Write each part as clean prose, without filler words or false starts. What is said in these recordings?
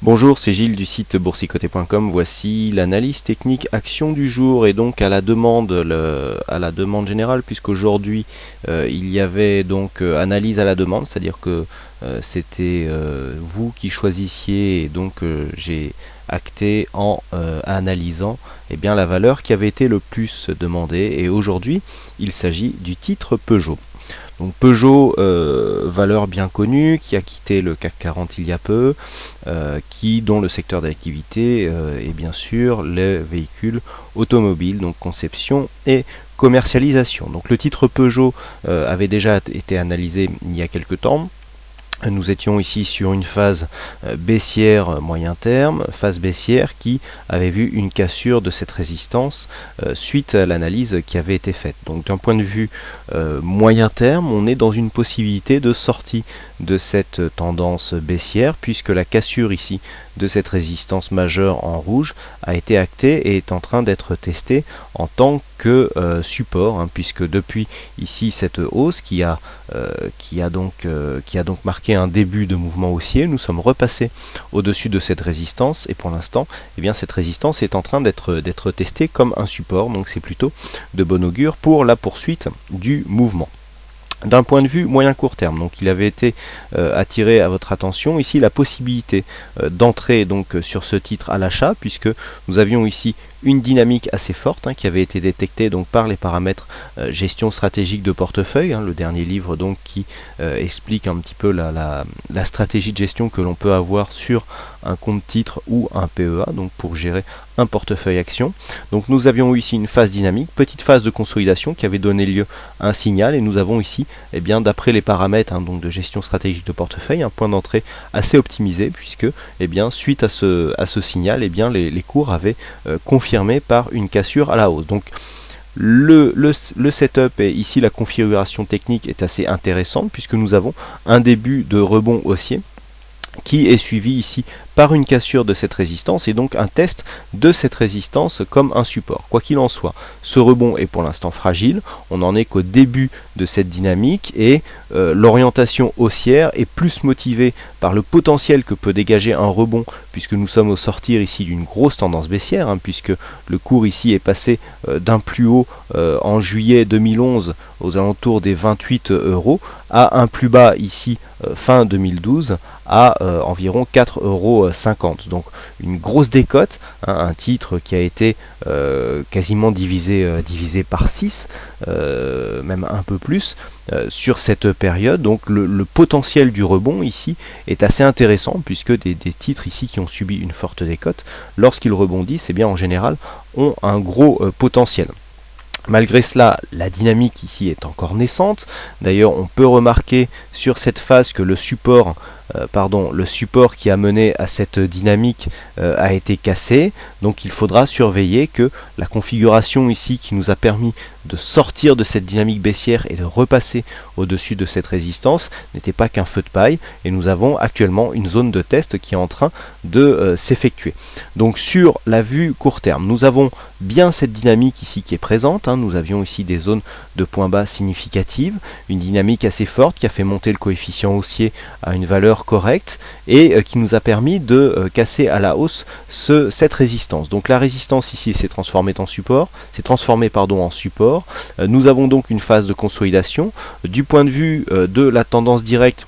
Bonjour, c'est Gilles du site boursicoté.com. Voici l'analyse technique action du jour et donc à la demande générale, puisqu'aujourd'hui il y avait donc analyse à la demande, c'est-à-dire que c'était vous qui choisissiez et donc j'ai acté en analysant bien, la valeur qui avait été le plus demandée, et aujourd'hui il s'agit du titre Peugeot. Donc Peugeot, valeur bien connue, qui a quitté le CAC 40 il y a peu, dont le secteur d'activité est bien sûr les véhicules automobiles, donc conception et commercialisation. Donc le titre Peugeot avait déjà été analysé il y a quelques temps. Nous étions ici sur une phase baissière moyen terme, phase baissière qui avait vu une cassure de cette résistance suite à l'analyse qui avait été faite. Donc d'un point de vue moyen terme, on est dans une possibilité de sortie de cette tendance baissière, puisque la cassure ici de cette résistance majeure en rouge a été actée et est en train d'être testée en tant que support, puisque depuis ici cette hausse qui a donc marqué un début de mouvement haussier, nous sommes repassés au-dessus de cette résistance, et pour l'instant cette résistance est en train d'être testée comme un support, donc c'est plutôt de bon augure pour la poursuite du mouvement. D'un point de vue moyen court terme, donc il avait été attiré à votre attention ici la possibilité d'entrer donc sur ce titre à l'achat, puisque nous avions ici une dynamique assez forte qui avait été détectée donc par les paramètres gestion stratégique de portefeuille, le dernier livre donc qui explique un petit peu la stratégie de gestion que l'on peut avoir sur un compte titre ou un PEA, donc pour gérer un portefeuille action. Donc nous avions ici une phase dynamique, petite phase de consolidation qui avait donné lieu à un signal, et nous avons ici d'après les paramètres donc de gestion stratégique de portefeuille, un point d'entrée assez optimisé, puisque suite à ce signal les cours avaient confirmé par une cassure à la hausse. Donc le setup et ici la configuration technique est assez intéressante, puisque nous avons un début de rebond haussier qui est suivi ici par une cassure de cette résistance et donc un test de cette résistance comme un support. Quoi qu'il en soit, ce rebond est pour l'instant fragile, on n'en est qu'au début de cette dynamique, et l'orientation haussière est plus motivée par le potentiel que peut dégager un rebond, puisque nous sommes au sortir ici d'une grosse tendance baissière, puisque le cours ici est passé d'un plus haut en juillet 2011 aux alentours des 28 € à un plus bas ici fin 2012 à environ 4,50 €. Donc une grosse décote, un titre qui a été quasiment divisé par 6, même un peu plus, sur cette période. Donc le potentiel du rebond ici est assez intéressant, puisque des titres ici qui ont subi une forte décote, lorsqu'ils rebondissent, en général ont un gros potentiel. Malgré cela, la dynamique ici est encore naissante. D'ailleurs, on peut remarquer sur cette phase que le support qui a mené à cette dynamique a été cassé. Donc il faudra surveiller que la configuration ici qui nous a permis de sortir de cette dynamique baissière et de repasser au-dessus de cette résistance n'était pas qu'un feu de paille, et nous avons actuellement une zone de test qui est en train de s'effectuer. Donc sur la vue court terme, nous avons bien cette dynamique ici qui est présente, nous avions ici des zones de points bas significatives, une dynamique assez forte qui a fait monter le coefficient haussier à une valeur correcte et qui nous a permis de casser à la hausse cette résistance. Donc la résistance ici s'est transformée en support, Nous avons donc une phase de consolidation. Du point de vue de la tendance directe,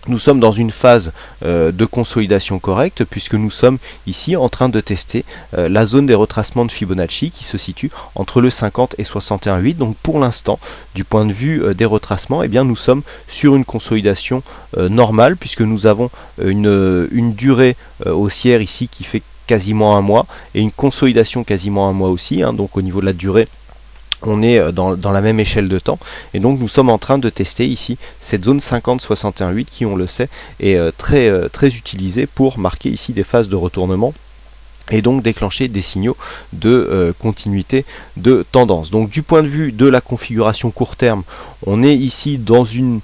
nous sommes dans une phase de consolidation correcte, puisque nous sommes ici en train de tester la zone des retracements de Fibonacci qui se situe entre le 50 et 61,8. Donc pour l'instant, du point de vue des retracements, nous sommes sur une consolidation normale, puisque nous avons une durée haussière ici qui fait quasiment un mois, et une consolidation quasiment un mois aussi, donc au niveau de la durée, on est dans la même échelle de temps, et donc nous sommes en train de tester ici cette zone 50-61,8 qui, on le sait, est très utilisée pour marquer ici des phases de retournement et donc déclencher des signaux de continuité de tendance. Donc du point de vue de la configuration court terme, on est ici dans une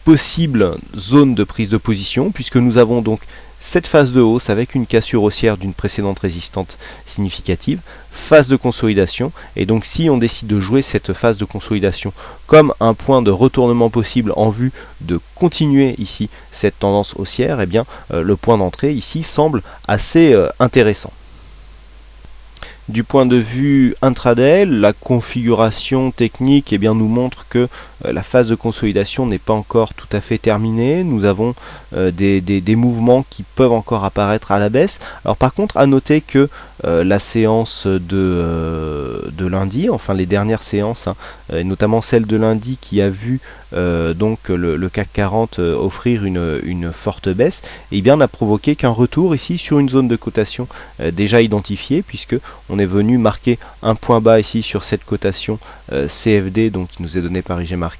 possible zone de prise de position, puisque nous avons donc cette phase de hausse avec une cassure haussière d'une précédente résistante significative, phase de consolidation, et donc si on décide de jouer cette phase de consolidation comme un point de retournement possible en vue de continuer ici cette tendance haussière, eh bien le point d'entrée ici semble assez intéressant. Du point de vue intraday, la configuration technique nous montre que la phase de consolidation n'est pas encore tout à fait terminée. Nous avons des mouvements qui peuvent encore apparaître à la baisse. Alors par contre, à noter que la séance de lundi, enfin les dernières séances, et notamment celle de lundi qui a vu donc le CAC 40 offrir une forte baisse, n'a provoqué qu'un retour ici sur une zone de cotation déjà identifiée, puisque on est venu marquer un point bas ici sur cette cotation CFD, donc qui nous est donné par IG Market,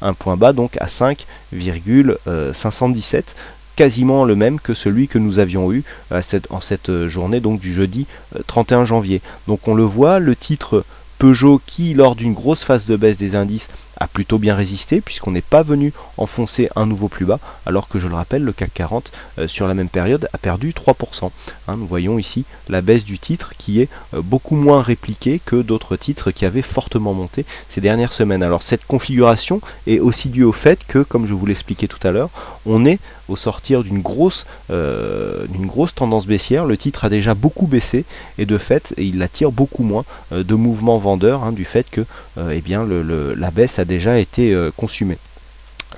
un point bas donc à 5,517, quasiment le même que celui que nous avions eu en cette journée donc du jeudi 31 janvier. Donc on le voit, le titre Peugeot qui, lors d'une grosse phase de baisse des indices, a plutôt bien résisté puisqu'on n'est pas venu enfoncer un nouveau plus bas, alors que je le rappelle, le CAC 40 sur la même période a perdu 3%. Nous voyons ici la baisse du titre qui est beaucoup moins répliquée que d'autres titres qui avaient fortement monté ces dernières semaines. Alors cette configuration est aussi due au fait que, comme je vous l'expliquais tout à l'heure, on est au sortir d'une grosse tendance baissière. Le titre a déjà beaucoup baissé et de fait il attire beaucoup moins de mouvements vendeurs du fait que la baisse a déjà été consumée.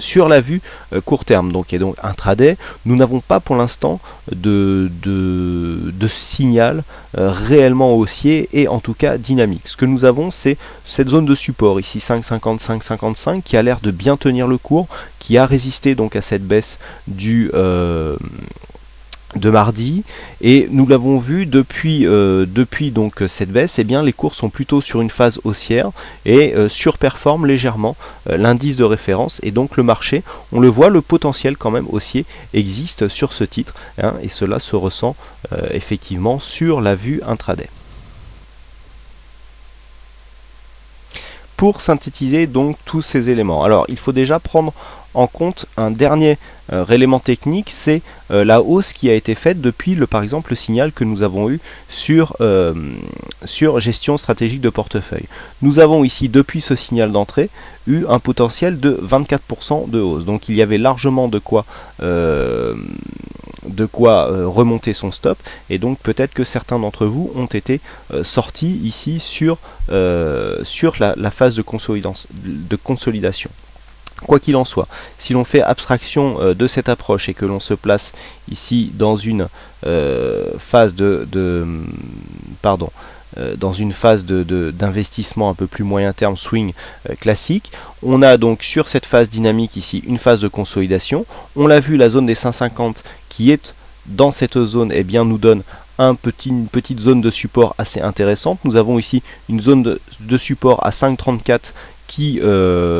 Sur la vue court terme, et donc intraday, nous n'avons pas pour l'instant de signal réellement haussier et en tout cas dynamique. Ce que nous avons, c'est cette zone de support ici 5,50, 5,55 qui a l'air de bien tenir le cours, qui a résisté donc à cette baisse de mardi, et nous l'avons vu depuis donc cette baisse, les cours sont plutôt sur une phase haussière et surperforment légèrement l'indice de référence, et donc le marché, on le voit, le potentiel quand même haussier existe sur ce titre, et cela se ressent effectivement sur la vue intraday. Pour synthétiser donc tous ces éléments, alors il faut déjà prendre en compte un dernier élément technique, c'est la hausse qui a été faite depuis par exemple le signal que nous avons eu sur gestion stratégique de portefeuille. Nous avons ici, depuis ce signal d'entrée, eu un potentiel de 24% de hausse, donc il y avait largement de quoi remonter son stop, et donc peut-être que certains d'entre vous ont été sortis ici sur la phase de consolidation. Quoi qu'il en soit, si l'on fait abstraction de cette approche et que l'on se place ici dans une phase d'investissement un peu plus moyen terme, swing classique, on a donc sur cette phase dynamique ici une phase de consolidation. On l'a vu, la zone des 5,50 qui est dans cette zone nous donne une petite zone de support assez intéressante. Nous avons ici une zone de support à 5,34 qui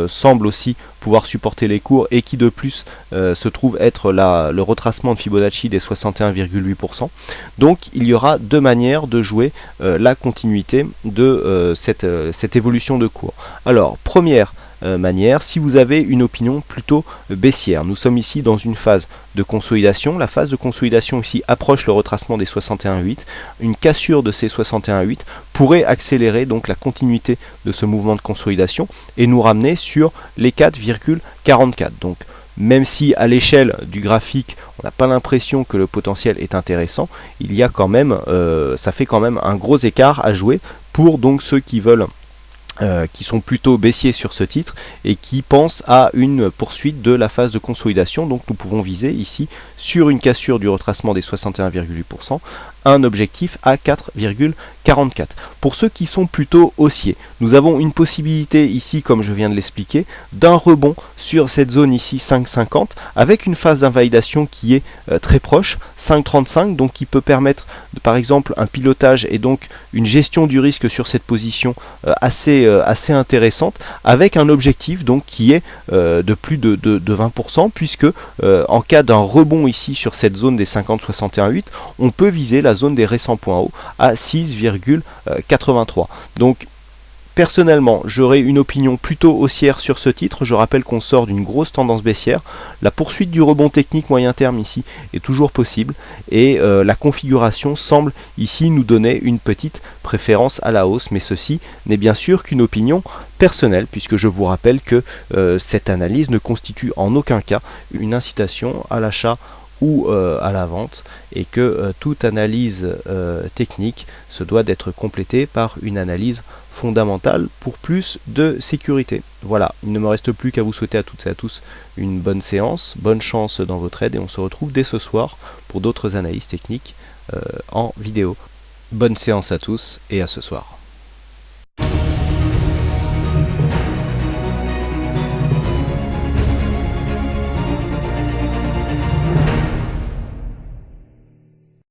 semble aussi pouvoir supporter les cours et qui de plus se trouve être le retracement de Fibonacci des 61,8%. Donc il y aura deux manières de jouer la continuité de cette évolution de cours. Alors première manière, si vous avez une opinion plutôt baissière, nous sommes ici dans une phase de consolidation. La phase de consolidation ici approche le retracement des 61,8. Une cassure de ces 61,8 pourrait accélérer donc la continuité de ce mouvement de consolidation et nous ramener sur les 4,44. Donc même si à l'échelle du graphique on n'a pas l'impression que le potentiel est intéressant, il y a quand même, ça fait quand même un gros écart à jouer pour donc ceux qui veulent qui sont plutôt baissiers sur ce titre et qui pensent à une poursuite de la phase de consolidation. Donc nous pouvons viser ici sur une cassure du retracement des 61,8% un objectif à 4,44. Pour ceux qui sont plutôt haussiers, nous avons une possibilité ici, comme je viens de l'expliquer, d'un rebond sur cette zone ici 5,50 avec une phase d'invalidation qui est très proche, 5,35, donc qui peut permettre par exemple un pilotage et donc une gestion du risque sur cette position assez intéressante, avec un objectif donc qui est de plus de 20%, puisque en cas d'un rebond ici sur cette zone des 50,61,8, on peut viser la zone des récents points hauts à 6,83. Donc Personnellement, j'aurais une opinion plutôt haussière sur ce titre. Je rappelle qu'on sort d'une grosse tendance baissière. La poursuite du rebond technique moyen terme ici est toujours possible et la configuration semble ici nous donner une petite préférence à la hausse, mais ceci n'est bien sûr qu'une opinion personnelle, puisque je vous rappelle que cette analyse ne constitue en aucun cas une incitation à l'achat ou à la vente, et que toute analyse technique se doit d'être complétée par une analyse fondamentale pour plus de sécurité. Voilà, il ne me reste plus qu'à vous souhaiter à toutes et à tous une bonne séance, bonne chance dans vos trades, et on se retrouve dès ce soir pour d'autres analyses techniques en vidéo. Bonne séance à tous et à ce soir.